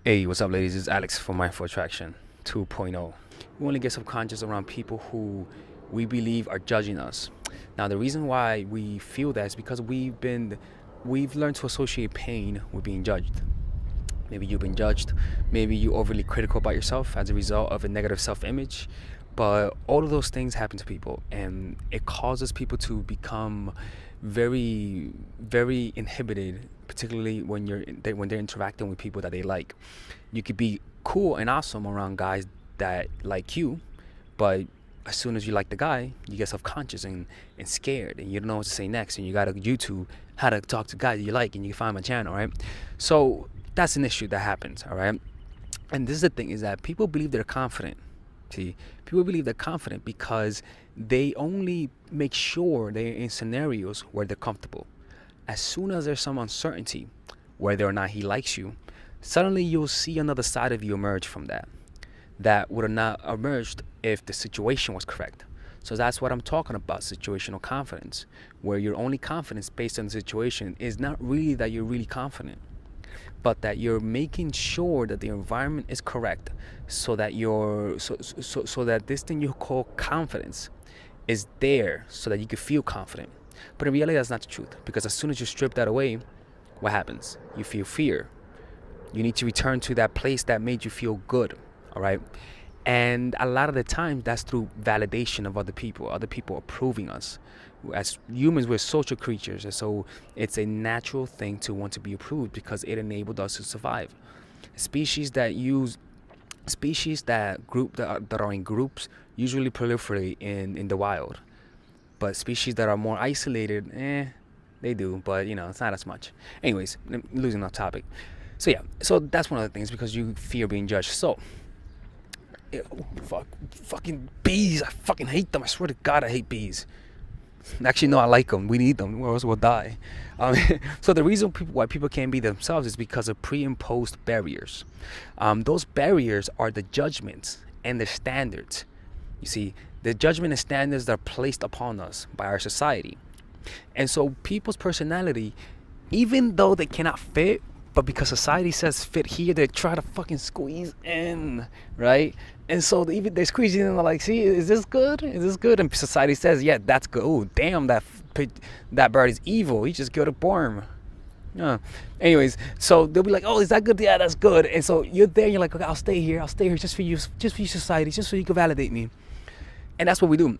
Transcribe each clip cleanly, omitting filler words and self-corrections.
Hey, what's up, ladies? It's Alex from Mindful Attraction 2.0. We only get subconscious around people who we believe are judging us. Now, the reason why we feel that is because we've learned to associate pain with being judged. Maybe you've been judged. Maybe you're overly critical about yourself as a result of a negative self-image. But all of those things happen to people, and it causes people to become very, very inhibited, particularly when they're interacting with people that they like. You could be cool and awesome around guys that like you, but as soon as you like the guy, you get self-conscious and scared, and you don't know what to say next, and you gotta YouTube how to talk to guys you like, and you find my channel, right? So that's an issue that happens, all right? And this is the thing, is that people believe they're confident. See, people believe they're confident because they only make sure they're in scenarios where they're comfortable. As soon as there's some uncertainty, whether or not he likes you, suddenly you'll see another side of you emerge from that would have not emerged if the situation was correct. So that's what I'm talking about, situational confidence, where your only confidence based on the situation is not really that you're really confident, but that you're making sure that the environment is correct, so that so that this thing you call confidence is there, so that you can feel confident. But in reality, that's not the truth, because as soon as you strip that away, what happens? You feel fear. You need to return to that place that made you feel good, all right? And a lot of the time, that's through validation of other people approving us. As humans, we're social creatures, and so it's a natural thing to want to be approved because it enabled us to survive. Species that that are in groups usually proliferate in the wild, but species that are more isolated, they do, but it's not as much. Anyways, losing off topic. So yeah, so that's one of the things, because you fear being judged. So fucking bees, I fucking hate them. I swear to God, I hate bees. Actually, no, I like them. We need them, or else we'll die. So the reason why people can't be themselves is because of pre-imposed barriers. Those barriers are the judgments and the standards. You see, the judgment and standards that are placed upon us by our society. And so people's personality, even though they cannot fit, but because society says fit here, they try to fucking squeeze in, right? And so even they're squeezing in, like, see, is this good? Is this good? And society says, yeah, that's good. Oh, damn, that bird is evil. He just killed a worm. Anyways, so they'll be like, oh, is that good? Yeah, that's good. And so you're there, you're like, okay, I'll stay here just for you, society, just so you can validate me. And that's what we do.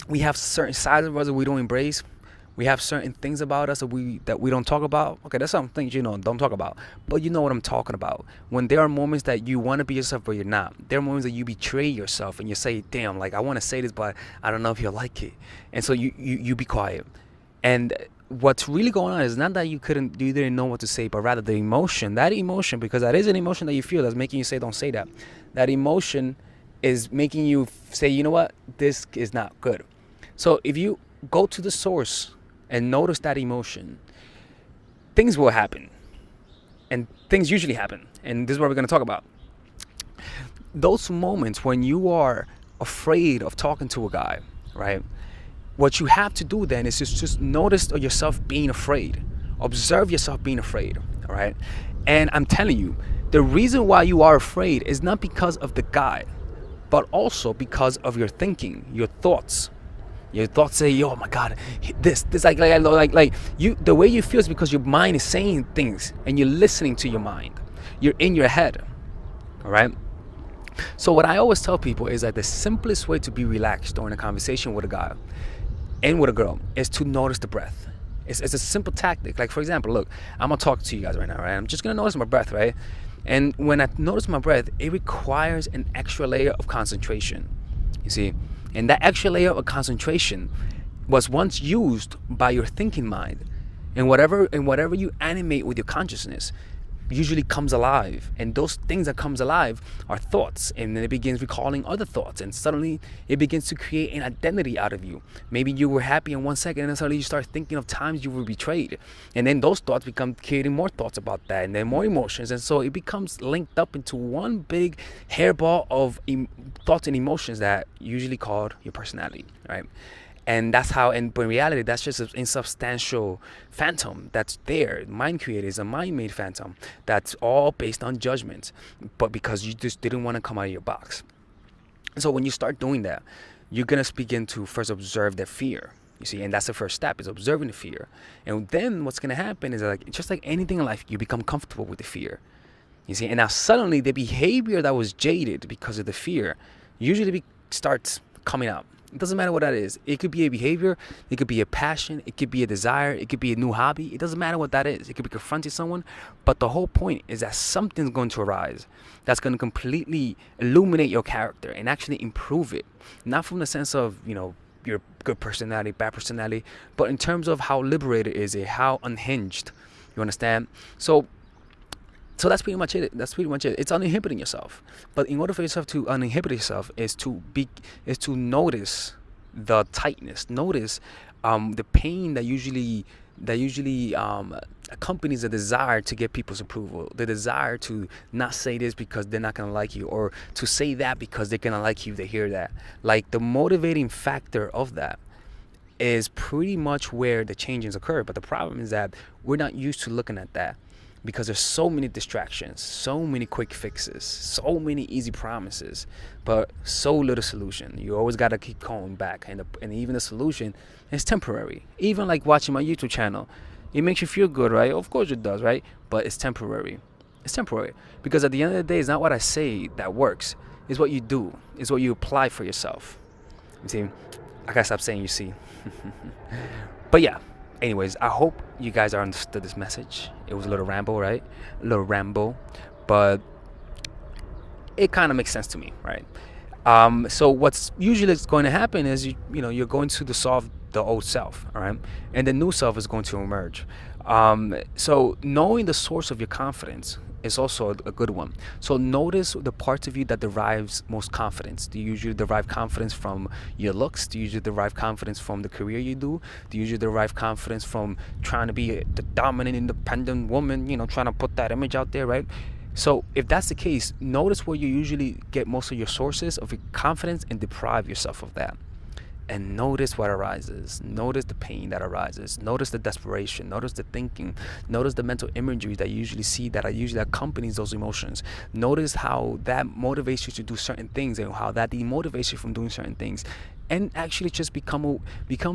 We have certain sides of us that we don't embrace. We have certain things about us that we don't talk about. Okay, that's some things don't talk about. But you know what I'm talking about. When there are moments that you want to be yourself but you're not. There are moments that you betray yourself and you say, damn, like, I want to say this, but I don't know if you'll like it. And so you be quiet. And what's really going on is not that you didn't know what to say, but rather the emotion, because that is an emotion that you feel that's making you say, don't say that. That emotion is making you say, you know what, this is not good. So if you go to the source and notice that emotion, things will happen. And things usually happen. And this is what we're going to talk about. Those moments when you are afraid of talking to a guy, right? What you have to do then is just notice yourself being afraid. Observe yourself being afraid, all right? And I'm telling you, the reason why you are afraid is not because of the guy, but also because of your thinking, your thoughts. Your thoughts say, "Yo, my God, this like you." The way you feel is because your mind is saying things, and you're listening to your mind. You're in your head, all right. So what I always tell people is that the simplest way to be relaxed during a conversation with a guy and with a girl is to notice the breath. It's a simple tactic. Like, for example, look, I'm gonna talk to you guys right now, right? I'm just gonna notice my breath, right? And when I notice my breath, it requires an extra layer of concentration. You see. And that extra layer of concentration was once used by your thinking mind. And whatever you animate with your consciousness usually comes alive. And those things that comes alive are thoughts. And then it begins recalling other thoughts. And suddenly it begins to create an identity out of you. Maybe you were happy in 1 second, and then suddenly you start thinking of times you were betrayed. And then those thoughts become creating more thoughts about that, and then more emotions. And so it becomes linked up into one big hairball of thoughts and emotions that usually called your personality, right? And that's how, and but in reality, that's just an insubstantial phantom that's there. Mind created is a mind-made phantom that's all based on judgment, but because you just didn't want to come out of your box. So when you start doing that, you're gonna begin to first observe the fear. You see, and that's the first step, is observing the fear. And then what's gonna happen is, like, just like anything in life, you become comfortable with the fear. You see, and now suddenly the behavior that was jaded because of the fear usually starts coming out. It doesn't matter what that is. It could be a behavior, it could be a passion, it could be a desire, it could be a new hobby. It doesn't matter what that is. It could be confronting someone. But the whole point is that something's going to arise that's going to completely illuminate your character and actually improve it. Not from the sense of, your good personality, bad personality, but in terms of how liberated is it, how unhinged. You understand? So that's pretty much it. It's uninhibiting yourself. But in order for yourself to uninhibit yourself is to notice the tightness, notice the pain that usually accompanies the desire to get people's approval, the desire to not say this because they're not gonna like you, or to say that because they're gonna like you if they hear that. Like, the motivating factor of that is pretty much where the changes occur. But the problem is that we're not used to looking at that, because there's so many distractions, so many quick fixes, so many easy promises, but so little solution. You always got to keep going back, and even the solution is temporary. Even like watching my YouTube channel, it makes you feel good, right? Of course it does, right? But it's temporary. It's temporary, because at the end of the day, it's not what I say that works. It's what you do. It's what you apply for yourself. You see, I gotta stop saying you see. But yeah. Anyways, I hope you guys are understood this message. It was a little ramble, right? A little ramble, but it kind of makes sense to me, right? So what's usually going to happen is you're going to dissolve the old self, all right, and the new self is going to emerge. So knowing the source of your confidence is also a good one. So notice the parts of you that derives most confidence. Do you usually derive confidence from your looks? Do you usually derive confidence from the career you do? Do you usually derive confidence from trying to be the dominant, independent woman, trying to put that image out there, right? So if that's the case, notice where you usually get most of your sources of your confidence and deprive yourself of that. And notice what arises. Notice the pain that arises. Notice the desperation. Notice the thinking. Notice the mental imagery that you usually see that usually accompanies those emotions. Notice how that motivates you to do certain things, and how that demotivates you from doing certain things. And actually just become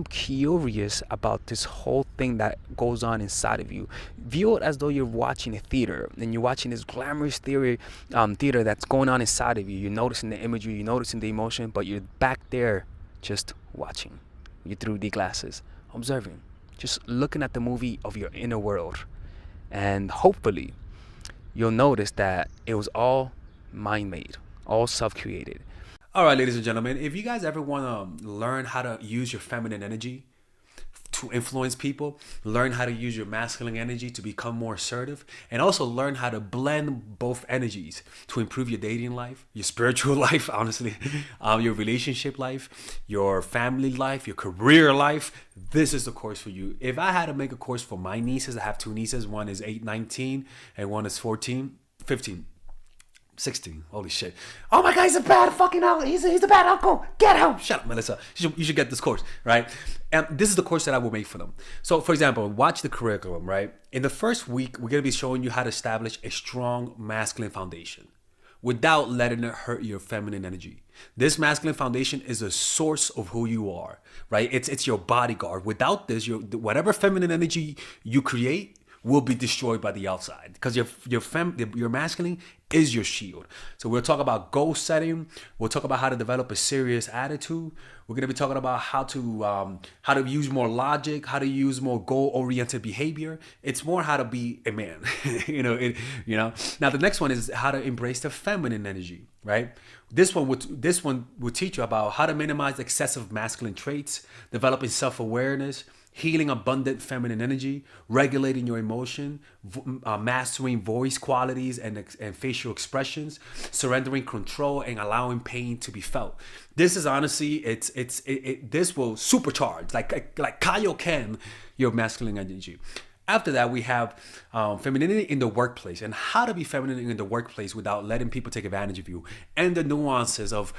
curious about this whole thing that goes on inside of you. View it as though you're watching a theater, and you're watching this glamorous theater that's going on inside of you. You're noticing the imagery, you're noticing the emotion, but you're back there just watching. You through the glasses, observing, just looking at the movie of your inner world. And hopefully you'll notice that it was all mind-made, all self-created. All right, ladies and gentlemen, if you guys ever want to learn how to use your feminine energy to influence people, learn how to use your masculine energy to become more assertive, and also learn how to blend both energies to improve your dating life, your spiritual life, honestly, your relationship life, your family life, your career life, this is the course for you. If I had to make a course for my nieces, I have two nieces, one is 19 and one is 15. 16. Holy shit. Oh my God, he's a bad fucking uncle. He's a bad uncle. Get him. Shut up, Melissa. You should get this course, right? And this is the course that I will make for them. So, for example, watch the curriculum, right? In the first week, we're going to be showing you how to establish a strong masculine foundation without letting it hurt your feminine energy. This masculine foundation is a source of who you are, right? It's your bodyguard. Without this, whatever feminine energy you create will be destroyed by the outside, because your masculine is your shield. So we'll talk about goal setting. We'll talk about how to develop a serious attitude. We're going to be talking about how to use more logic, how to use more goal-oriented behavior. It's more how to be a man. Now the next one is how to embrace the feminine energy, right? This one would teach you about how to minimize excessive masculine traits, developing self-awareness, healing abundant feminine energy, regulating your emotion, mastering voice qualities and facial expressions, surrendering control, and allowing pain to be felt. This is honestly, this will supercharge, like Kaioken, your masculine energy. After that, we have femininity in the workplace and how to be feminine in the workplace without letting people take advantage of you, and the nuances of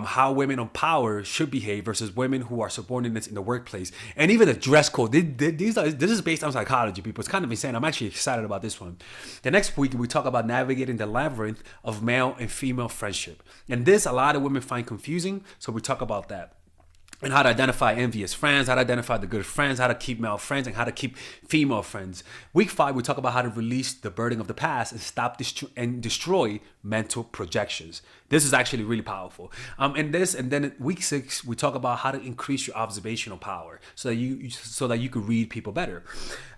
how women on power should behave versus women who are subordinates in the workplace, and even the dress code. This is based on psychology, people. It's kind of insane. I'm actually excited about this one. The next week, we talk about navigating the labyrinth of male and female friendship. And this, a lot of women find confusing, so we talk about that. And how to identify envious friends, how to identify the good friends, how to keep male friends, and how to keep female friends. Week 5, we talk about how to release the burden of the past and stop destroy mental projections. This is actually really powerful. And then week 6, we talk about how to increase your observational power so that you can read people better.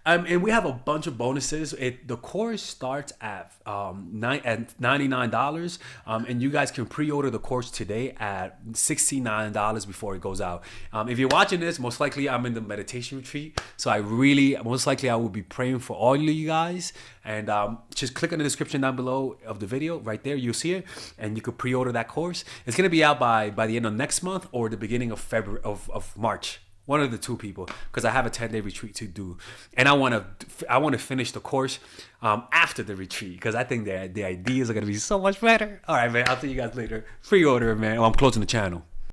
And we have a bunch of bonuses. The course starts at $99, and you guys can pre-order the course today at $69 before it goes out. If you're watching this, most likely I'm in the meditation retreat, so most likely I will be praying for all of you guys. And just click on the description down below of the video. Right there, you'll see it, and you could pre-order that course. It's gonna be out by the end of next month or the beginning of February of March. One of the two, people, because I have a 10-day retreat to do, and I want to finish the course after the retreat, because I think the ideas are gonna be so much better. All right, man. I'll see you guys later. Pre-order, man. Oh, I'm closing the channel.